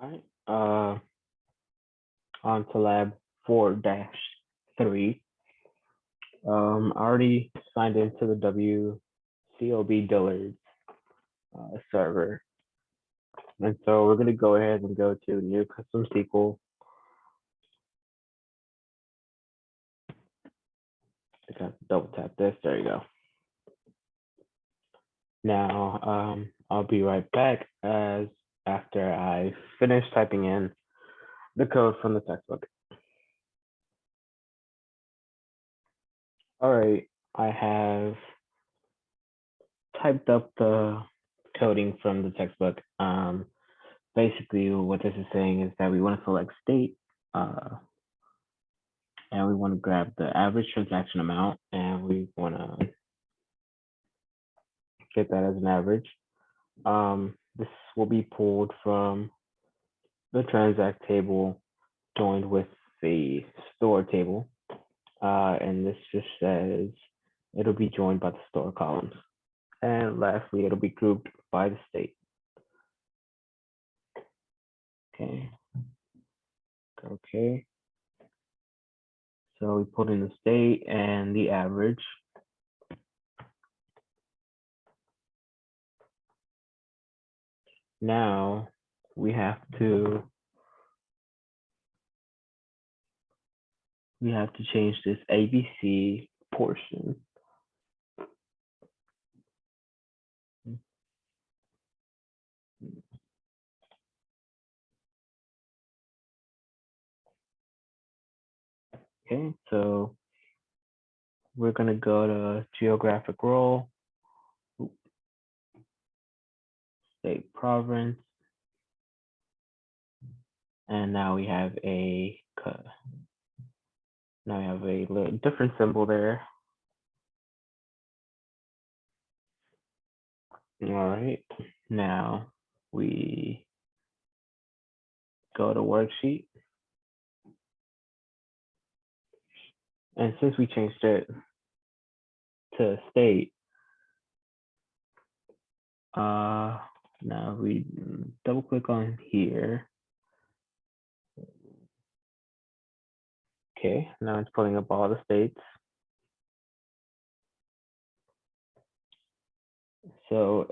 All right. On to lab 4-3. I already signed into the WCOB Dillard server. And so we're going to go ahead and go to new custom SQL. I got to double tap this. There you go. Now, I'll be right back as after I finish typing in the code from the textbook. All right, I have typed up the coding from the textbook. Basically, what this is saying is that we want to select state, and we want to grab the average transaction amount, and we want to get that as an average. This will be pulled from the transact table joined with the store table. And this just says it'll be joined by the store columns. And lastly, it'll be grouped by the state. Okay. Okay. So we put in the state and the average. Now we have to change this ABC portion. Okay, so we're gonna go to geographic role, state province, and now we have a little different symbol there. All right, now we go to worksheet. And since we changed it to state, now we double click on here. Okay, now it's pulling up all the states. So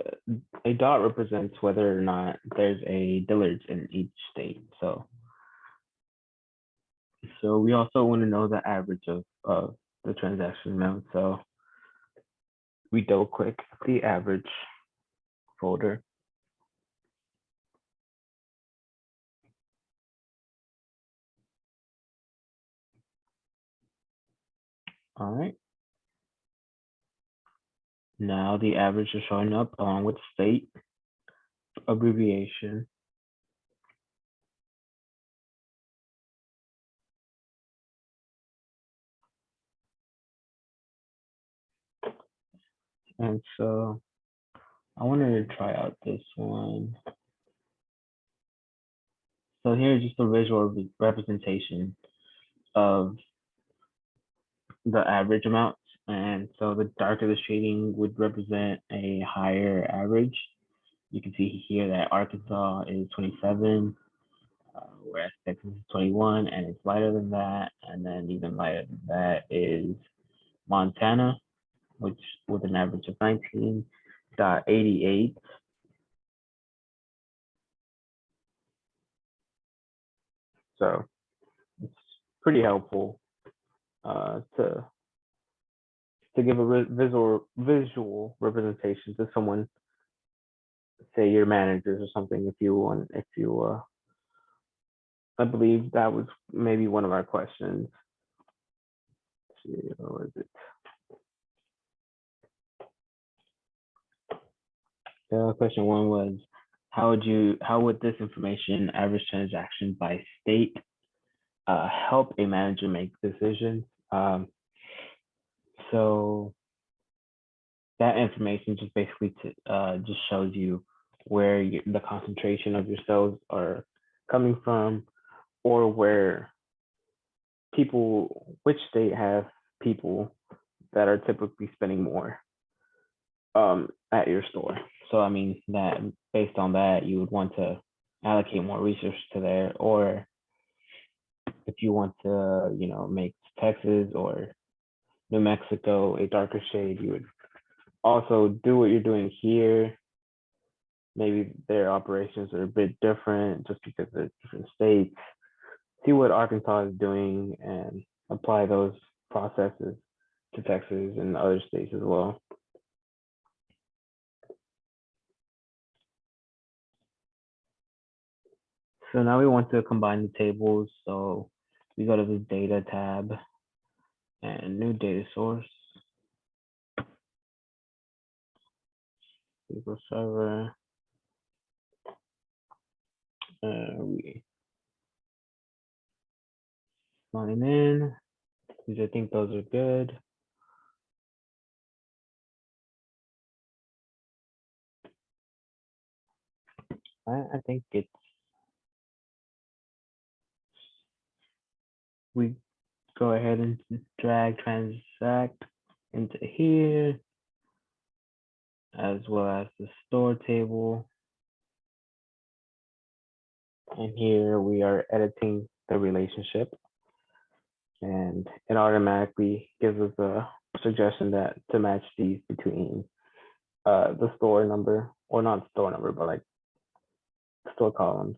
a dot represents whether or not there's a Dillards in each state. So we also want to know the average of the transaction amount. So we double click the average folder. All right. Now the average is showing up along with state abbreviation. And so I wanted to try out this one. So here's just a visual representation of the average amounts. And so the darker the shading would represent a higher average. You can see here that Arkansas is 27, whereas Texas is 21, and it's lighter than that. And then even lighter than that is Montana, which with an average of 19.88. So it's pretty helpful to give a visual representation to someone, say your managers or something. I believe that was maybe one of our questions. Let's see, what was it? Question one was, how would this information, average transaction by state, help a manager make decisions? So that information just basically just shows you where the concentration of your sales are coming from, or where which state have people that are typically spending more at your store. So I mean that based on that, you would want to allocate more resources to there, or if you want to, make Texas or New Mexico a darker shade, you would also do what you're doing here. Maybe their operations are a bit different just because they're different states. See what Arkansas is doing and apply those processes to Texas and other states as well. So now we want to combine the tables. So we go to the data tab and new data source, SQL Server. We sign in, because I think those are good. I think we go ahead and drag transact into here, as well as the store table. And here we are editing the relationship, and it automatically gives us a suggestion that to match these between the store number, or not store number, but like store columns.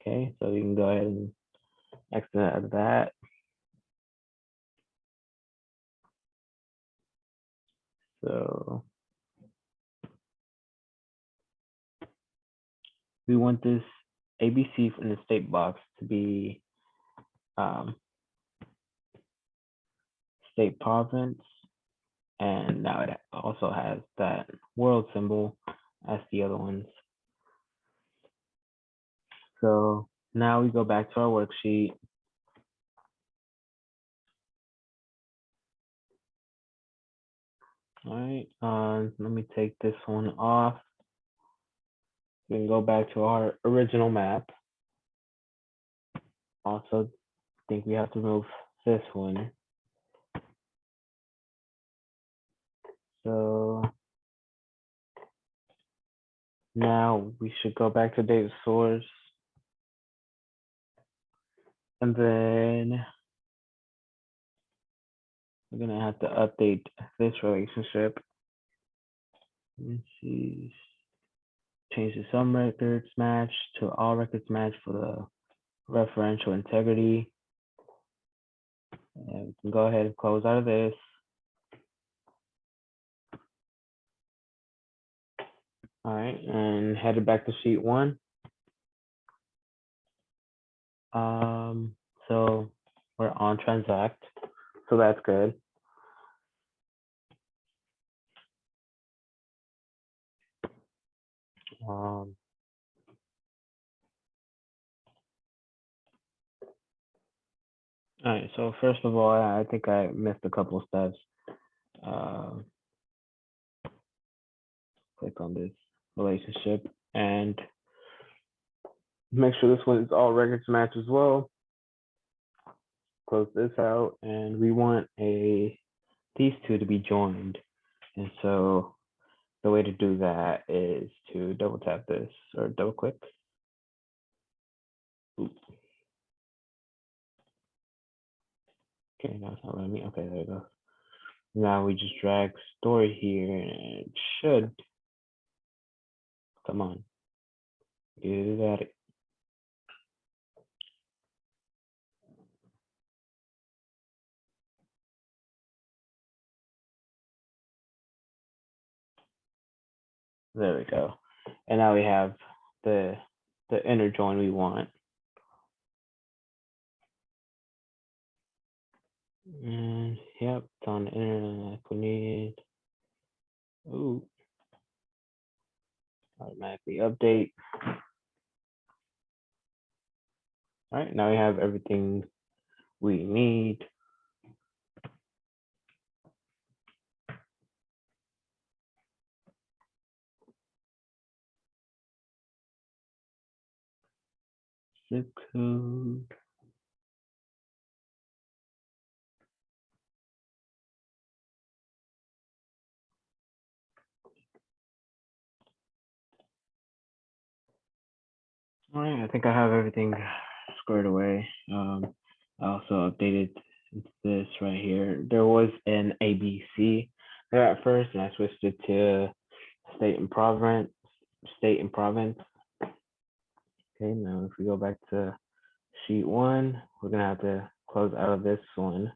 Okay, so you can go ahead and exit out of that. So we want this ABC in the state box to be state province, and now it also has that world symbol as the other ones. So now we go back to our worksheet. All right, let me take this one off. We can go back to our original map. Also, think we have to remove this one. So now we should go back to data source. And then we're gonna have to update this relationship. Let me see. Change the some records match to all records match for the referential integrity. And we can go ahead and close out of this. All right, and headed back to sheet one. So we're on transact, so that's good. All right, so first of all, I think I missed a couple of steps. Click on this relationship and make sure this one is all records match as well. Close this out, and we want these two to be joined. And so the way to do that is to double tap this or double click. Oops. Okay, now it's not letting me. Okay, there you go. Now we just drag story here, and it should come on. Do that. There we go. And now we have the inner join we want. And yep, it's on the internet like we need. Ooh. Automatically update. All right, now we have everything we need. Zip code. All right, I think I have everything squared away. I also updated this right here. There was an ABC there at first, and I switched it to state and province. State and province. Okay, now if we go back to sheet one, we're gonna have to close out of this one.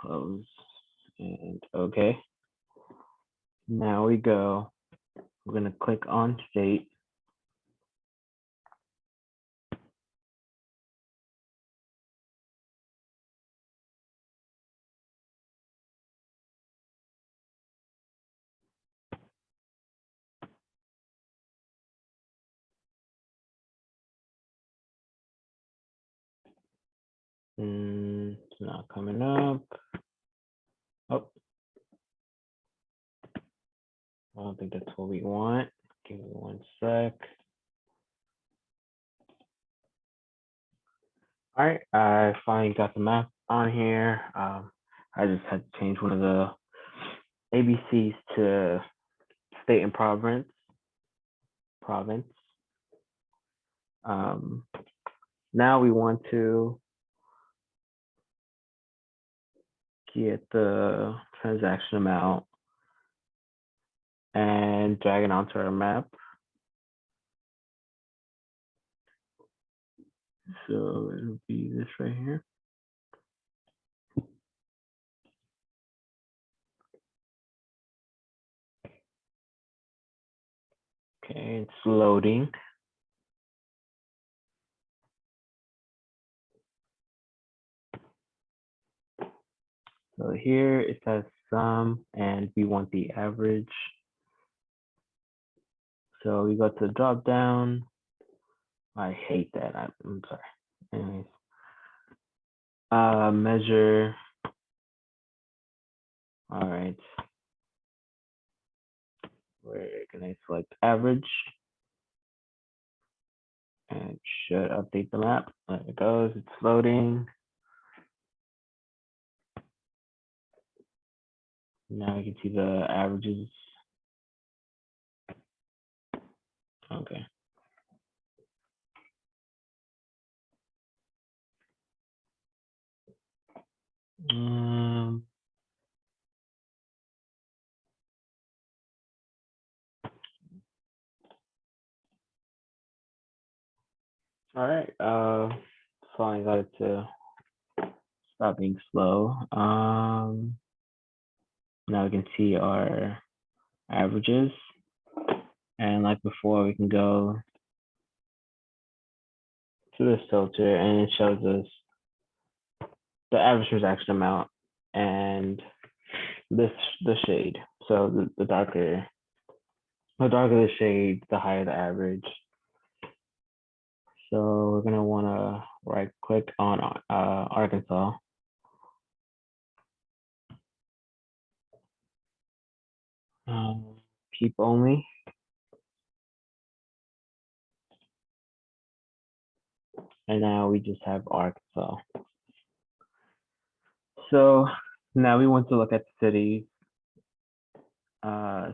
Close and okay. Now we go. We're gonna click on state. It's not coming up. Oh, I don't think that's what we want. Give me 1 sec. All right, I finally got the map on here. I just had to change one of the ABCs to state and province. Province. Now we want to get the transaction amount and drag it onto our map. So it'll be this right here. Okay, it's loading. So here it says sum, and we want the average. So we go to the drop down. I hate that. I'm sorry. Anyways, measure. All right. We're gonna select average, and it should update the map. There it goes. It's loading. Now you can see the averages. Okay. All right. Finally got it to stop being slow. Now we can see our averages, and like before, we can go to this filter, and it shows us the average transaction amount and the shade. So the darker the shade, the higher the average. So we're gonna want to right click on Arkansas. Keep only. And now we just have Arkansas. So now we want to look at the cities.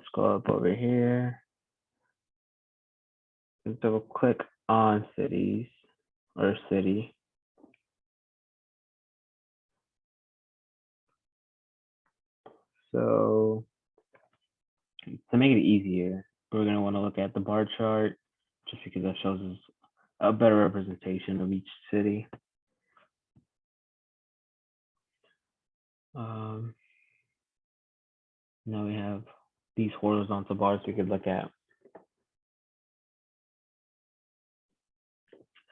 Scroll up over here. Double click on cities or city. So to make it easier, we're going to want to look at the bar chart just because that shows us a better representation of each city. Now we have these horizontal bars we could look at.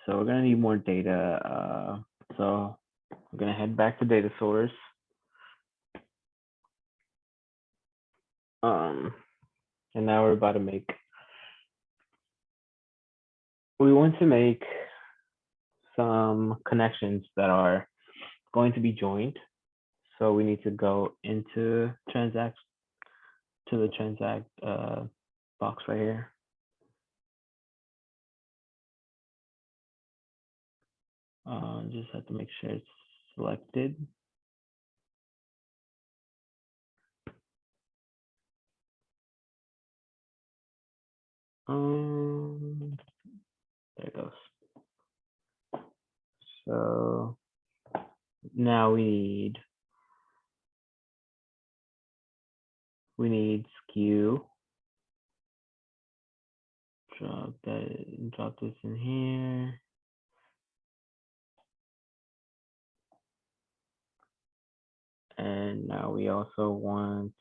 So we're going to need more data. So we're going to head back to data source. And now we're about to we want to make some connections that are going to be joined. So we need to go into transact to the transact box right here. Just have to make sure it's selected. There it goes. So now we need skew. Drop this in here. And now we also want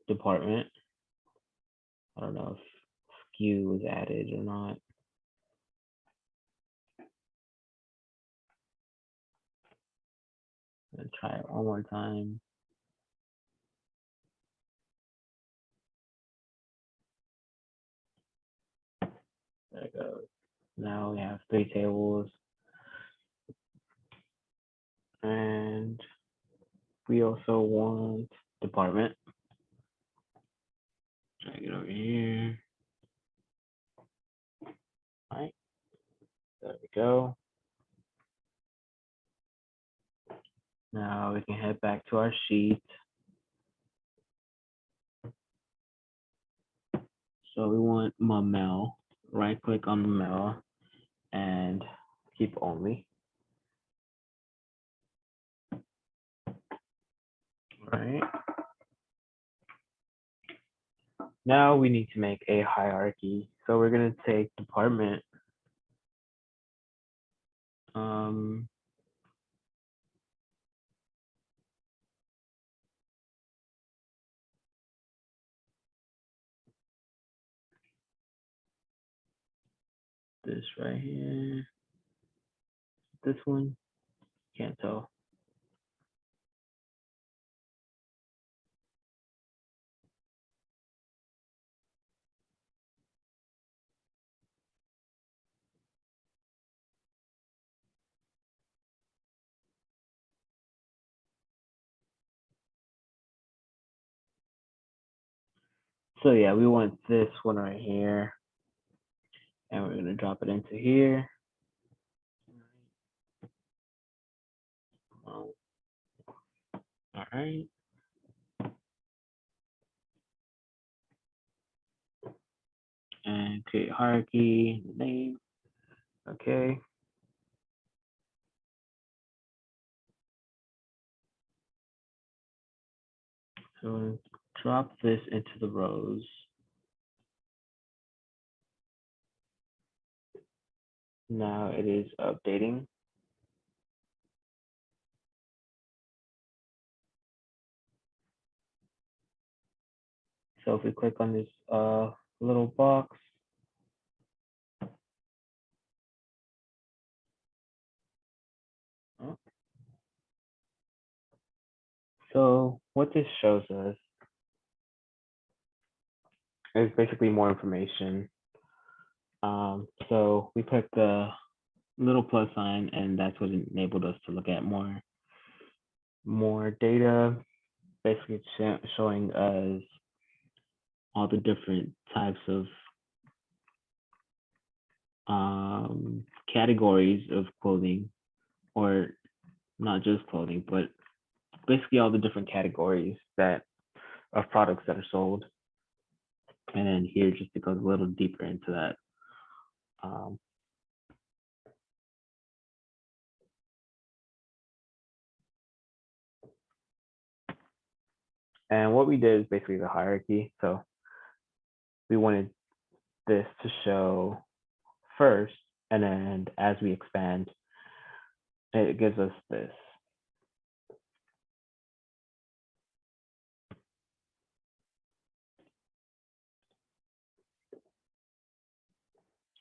department. I don't know if skew was added or not. I'm gonna try it one more time. There it goes. Now we have 3 tables. And we also want department. Drag it over here. All right, there we go. Now we can head back to our sheet. So we want Mamel. Right click on Mamel and keep only. All right. Now we need to make a hierarchy. So we're going to take department. This right here. This one. Can't tell. So yeah, we want this one right here. And we're going to drop it into here. All right. And create hierarchy, name. Okay. So drop this into the rows. Now it is updating. So if we click on this little box, so what this shows us is basically more information. So we click the little plus sign, and that's what enabled us to look at more data. Basically, it's showing us all the different types of categories of clothing, or not just clothing, but basically all the different categories of products that are sold. And then here, just to go a little deeper into that. And what we did is basically the hierarchy. So we wanted this to show first, and then as we expand, it gives us this.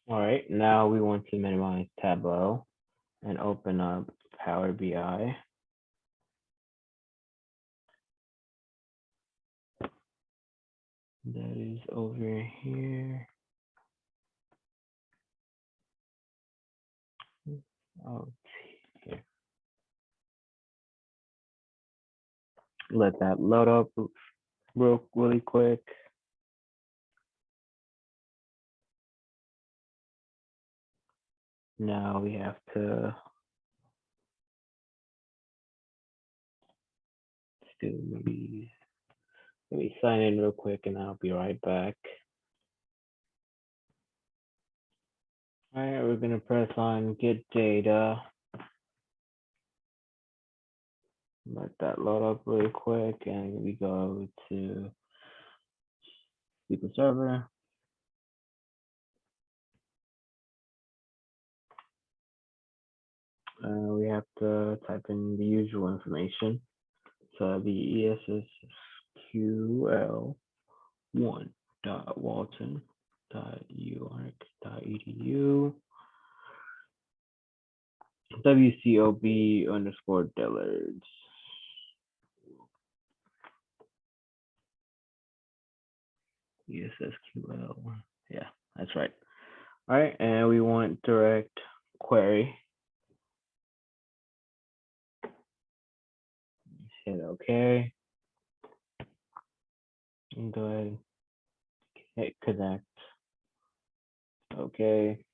All right, now we want to minimize Tableau and open up Power BI. That is over here. Oh, here. Let that load up really quick. Now we have to do maybe, let me sign in real quick and I'll be right back. All right, we're gonna press on get data. Let that load up really quick, and we go to SQL Server. We have to type in the usual information. So that'd be ESSQL1.walton.uark.edu WCOB_Dillards. ESSQL. Yeah, that's right. All right, and we want direct query. Hit OK. And go ahead and hit connect. OK.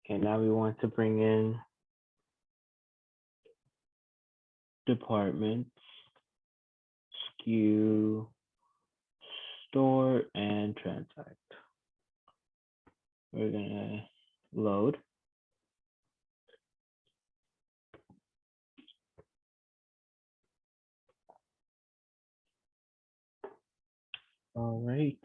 Okay, now we want to bring in departments, SKU, store, and transact. We're gonna load. All right.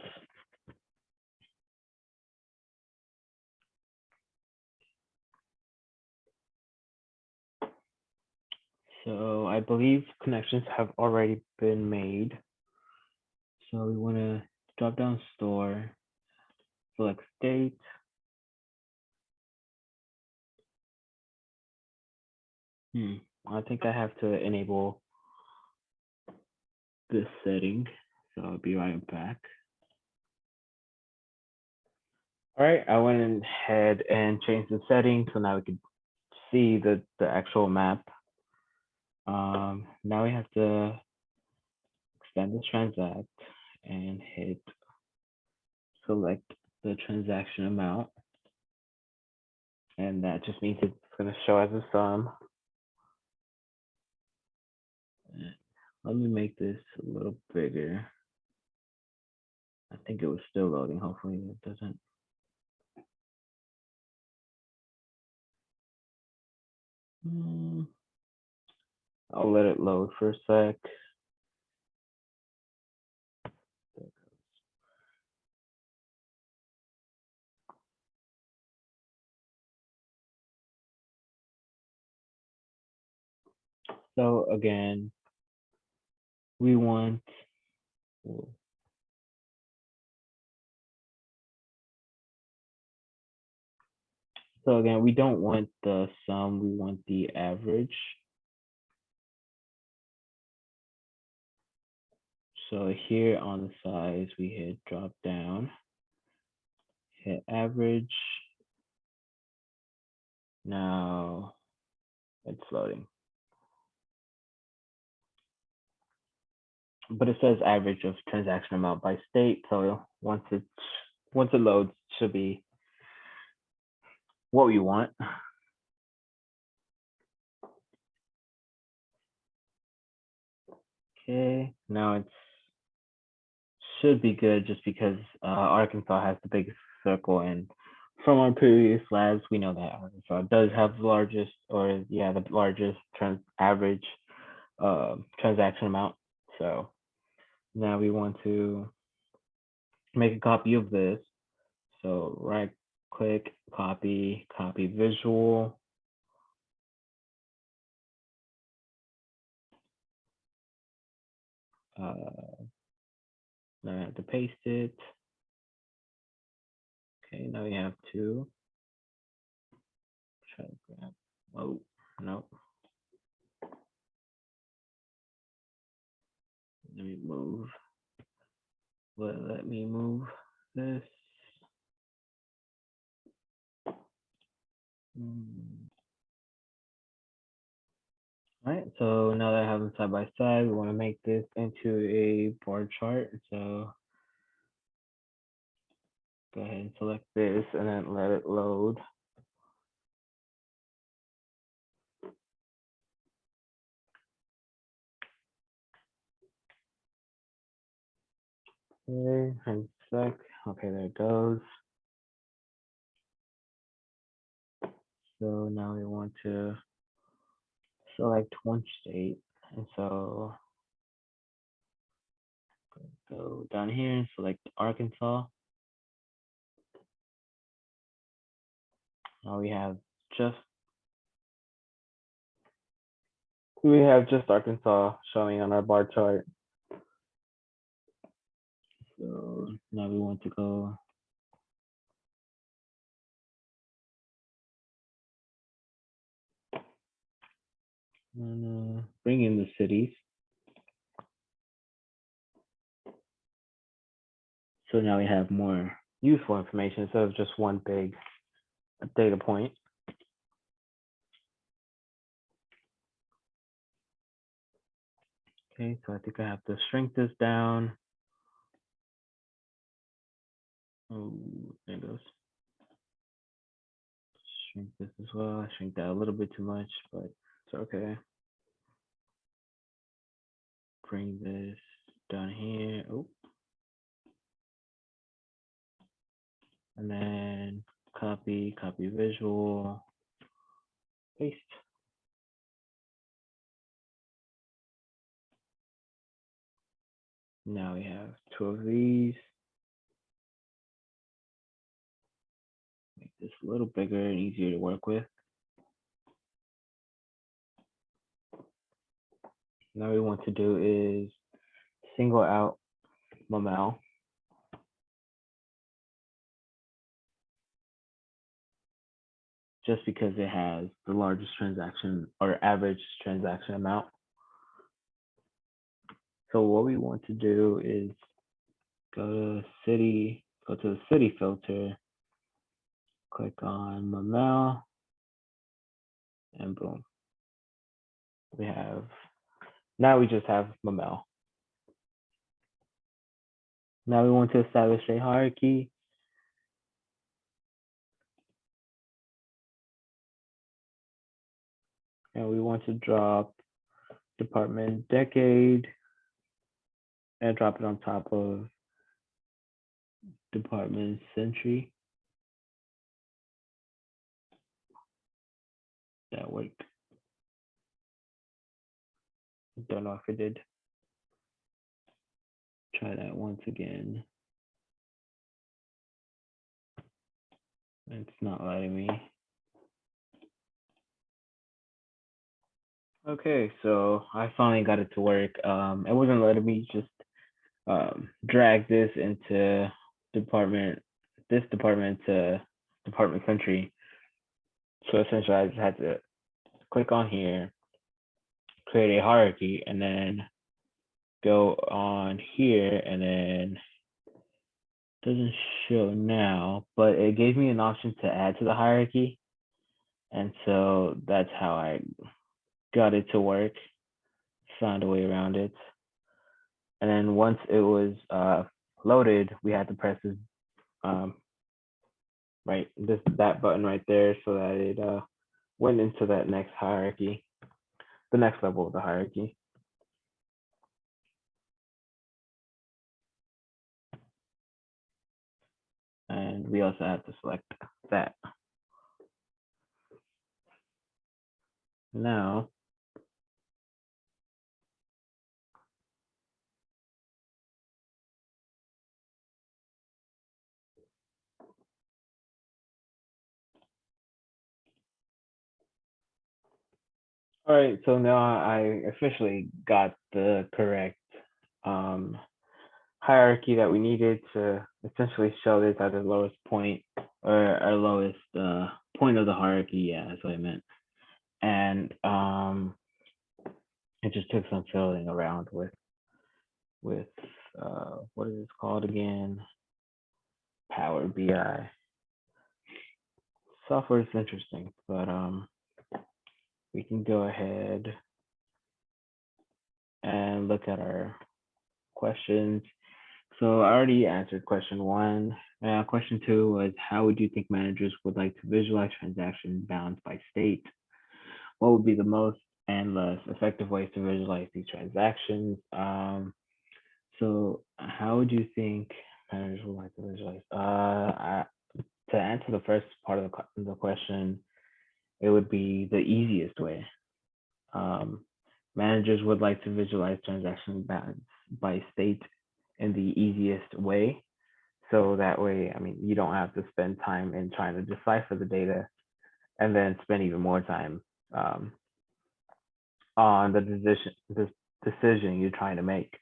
So I believe connections have already been made. So we want to drop down store, select state. I think I have to enable this setting. So I'll be right back. All right, I went ahead and changed the setting. So now we can see the actual map. Now we have to extend this transact and hit select the transaction amount. And that just means it's going to show as a sum. Let me make this a little bigger. I think it was still loading. Hopefully it doesn't. I'll let it load for a sec. So again, we want we don't want the sum, we want the average. So here on the size, we hit drop down, hit average. Now it's loading. But it says average of transaction amount by state. So once it loads, it should be what we want. Okay, now it should be good just because Arkansas has the biggest circle, and from our previous labs, we know that Arkansas does have the largest, or yeah, the largest average transaction amount. So now we want to make a copy of this. So right click, copy visual. Now I have to paste it. Okay, now we have to try to grab. Oh, no. Let me move. Let me move this. All right, so now that I have them side by side, we want to make this into a bar chart. So go ahead and select this and then let it load. Okay, and sec. Okay, there it goes. So now we want to select one state. And so go down here and select Arkansas. Now just we have just Arkansas showing on our bar chart. So now we want to go and bring in the cities. So now we have more useful information instead of just one big data point. Okay, so I think I have to shrink this down. Oh, there it goes. Shrink this as well. I shrink that a little bit too much, but it's okay. Bring this down here. Oh. And then copy visual, paste. Now we have two of these. Make this a little bigger and easier to work with. Now we want to do is single out Mamel. Just because it has the largest transaction or average transaction amount. So what we want to do is go to the city filter, click on Mamel, and boom. Now we just have Mamel. Now we want to establish a hierarchy. And we want to drop department decade and drop it on top of department century. That worked. Don't know if it did. Try that once again. It's not letting me. Okay, so I finally got it to work. It wasn't letting me just drag this into this department to department century. So essentially I just had to click on here, create a hierarchy, and then go on here, and then doesn't show now, but it gave me an option to add to the hierarchy. And so that's how I got it to work, found a way around it. And then once it was loaded, we had to press this, that button right there so that it went into that next hierarchy, the next level of the hierarchy. And we also have to select that. Now, all right, so now I officially got the correct hierarchy that we needed to essentially show this at the lowest point or our lowest point of the hierarchy. Yeah, that's what I meant. And it just took some fiddling around with what is it called again? Power BI. Software is interesting, but we can go ahead and look at our questions. So I already answered question one. Question two was, how would you think managers would like to visualize transaction balance by state? What would be the most and less effective ways to visualize these transactions? So how would you think managers would like to visualize? To answer the first part of the question, it would be the easiest way. Um, Managers would like to visualize transaction balance by state in the easiest way. So that way, I mean, you don't have to spend time in trying to decipher the data and then spend even more time um, on the decision you're trying to make.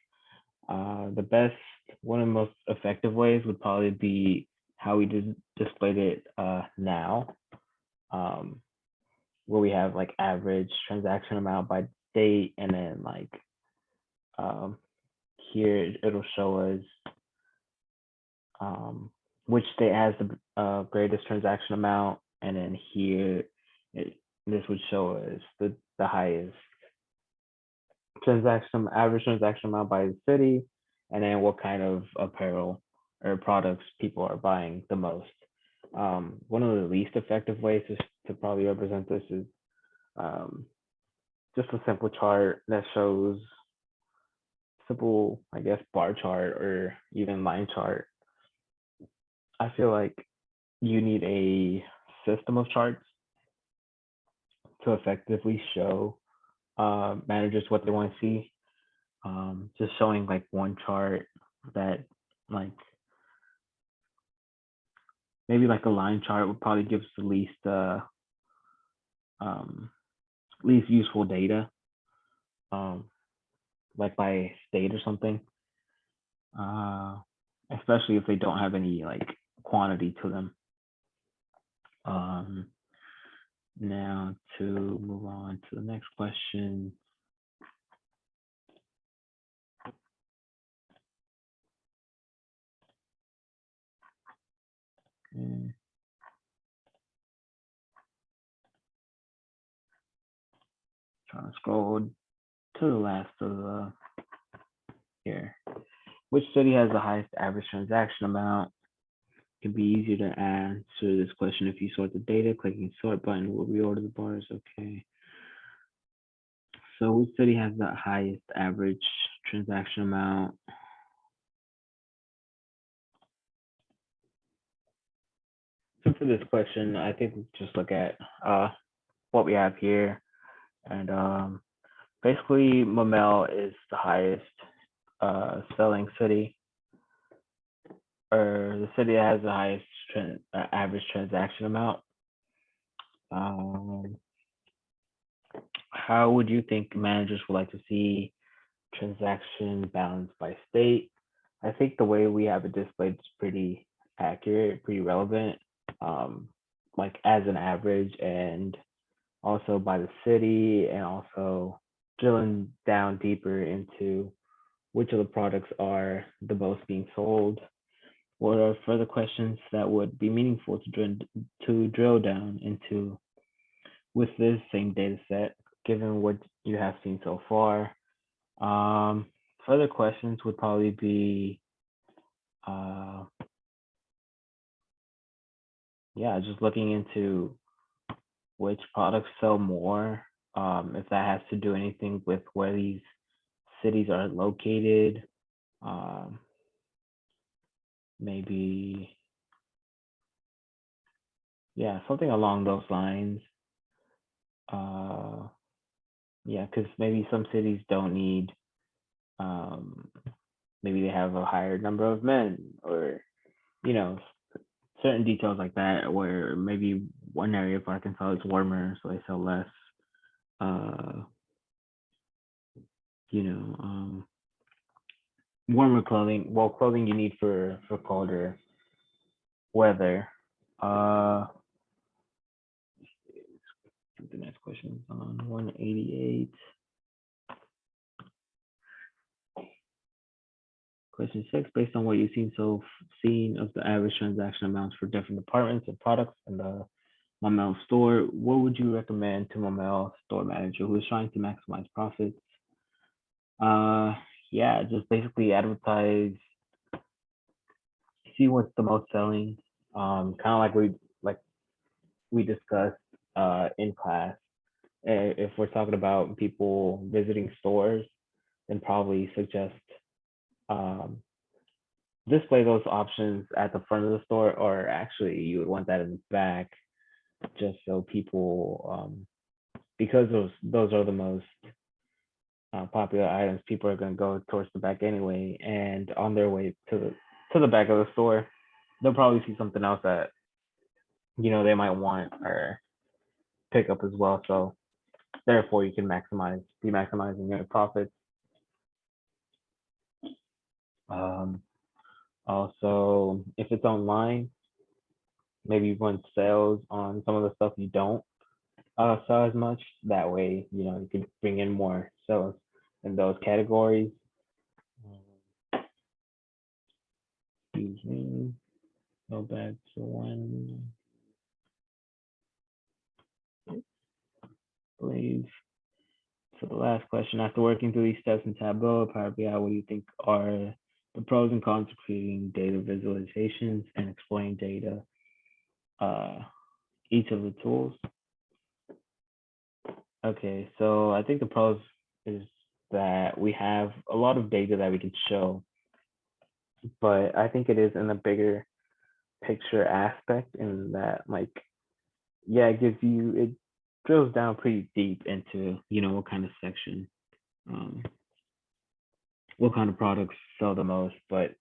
The best, one of the most effective ways would probably be how we displayed it now, um, where we have like average transaction amount by state, and then like um, here it'll show us um, which state has the greatest transaction amount, and then here it, this would show us the highest average transaction amount by the city, and then what kind of apparel or products people are buying the most. One of the least effective ways to probably represent this is um, just a simple chart that shows simple, I guess, bar chart or even line chart. I feel like you need a system of charts to effectively show managers what they want to see. Just showing like one chart that like maybe like a line chart would probably give us the um, least useful data, um, like by state or something. Uh, Especially if they don't have any like quantity to them. Um, Now to move on to the next question. Okay. Trying to scroll to the last of the here. Which city has the highest average transaction amount? It can be easier to answer this question if you sort the data. Clicking sort button will reorder the bars. Okay. So which city has the highest average transaction amount? So for this question, I think we just look at what we have here, and basically Mamel is the highest selling city, or the city that has the highest average transaction amount. Um, how would you think managers would like to see transaction balance by state? I think the way we have it displayed is pretty accurate, pretty relevant, um, like as an average, and also by the city, and also drilling down deeper into which of the products are the most being sold. What are further questions that would be meaningful to drill down into with this same data set, given what you have seen so far? Um, Further questions would probably be, uh, yeah, just looking into which products sell more, if that has to do anything with where these cities are located, um, maybe, yeah, something along those lines. Uh, yeah, because maybe some cities don't need, um, maybe they have a higher number of men, or, you know, certain details like that, where maybe one area of Arkansas is warmer, so they sell less. Uh, you know, warmer clothing. Well, clothing you need for colder weather. Uh, the next question is on 188. Question 6, based on what you've seen of the average transaction amounts for different departments and products in the Mamel store, what would you recommend to Mamel store manager who is trying to maximize profits? Uh, yeah, just basically advertise, see what's the most selling. Kind of like we discussed in class. If we're talking about people visiting stores, then probably suggest um, display those options at the front of the store, or actually you would want that in the back, just so people, because those are the most popular items, people are going to go towards the back anyway, and on their way to the back of the store, they'll probably see something else that they might want or pick up as well. So therefore, you can be maximizing your profits. Um, Also, if it's online, maybe you run sales on some of the stuff you don't sell as much. That way, you can bring in more sales in those categories. Excuse me. Go back to one. I believe for the last question, after working through these steps in Tableau or Power BI, what do you think are the pros and cons of creating data visualizations and exploring data? Each of the tools. Okay, so I think the pros is that we have a lot of data that we can show, but I think it is in a bigger picture aspect in that, like, yeah, it drills down pretty deep into, what kind of section, what kind of products sell the most. But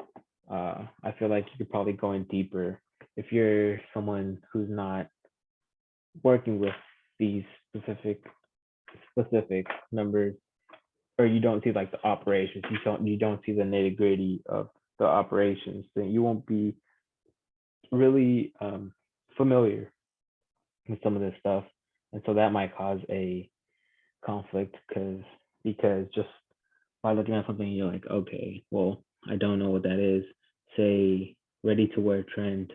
I feel like you could probably go in deeper if you're someone who's not working with these specific numbers, or you don't see like the operations, you don't see the nitty gritty of the operations, then you won't be really familiar with some of this stuff, and so that might cause a conflict because just by looking at something, you're like, okay, well, I don't know what that is. Say ready to wear trend.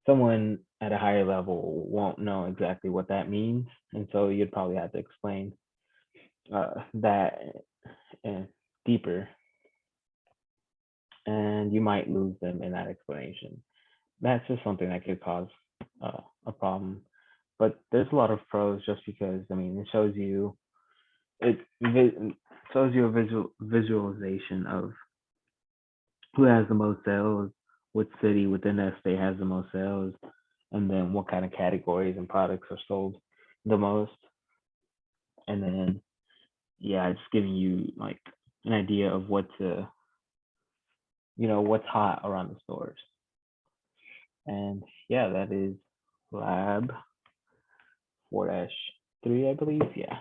Someone at a higher level won't know exactly what that means, and so you'd probably have to explain that deeper, and you might lose them in that explanation. That's just something that could cause a problem. But there's a lot of pros just because, I mean, it shows you a visualization of who has the most sales, what city within that state has the most sales, and then what kind of categories and products are sold the most. And then, yeah, just giving you like an idea of what's hot around the stores. And yeah, that is lab 4-3, I believe. Yeah.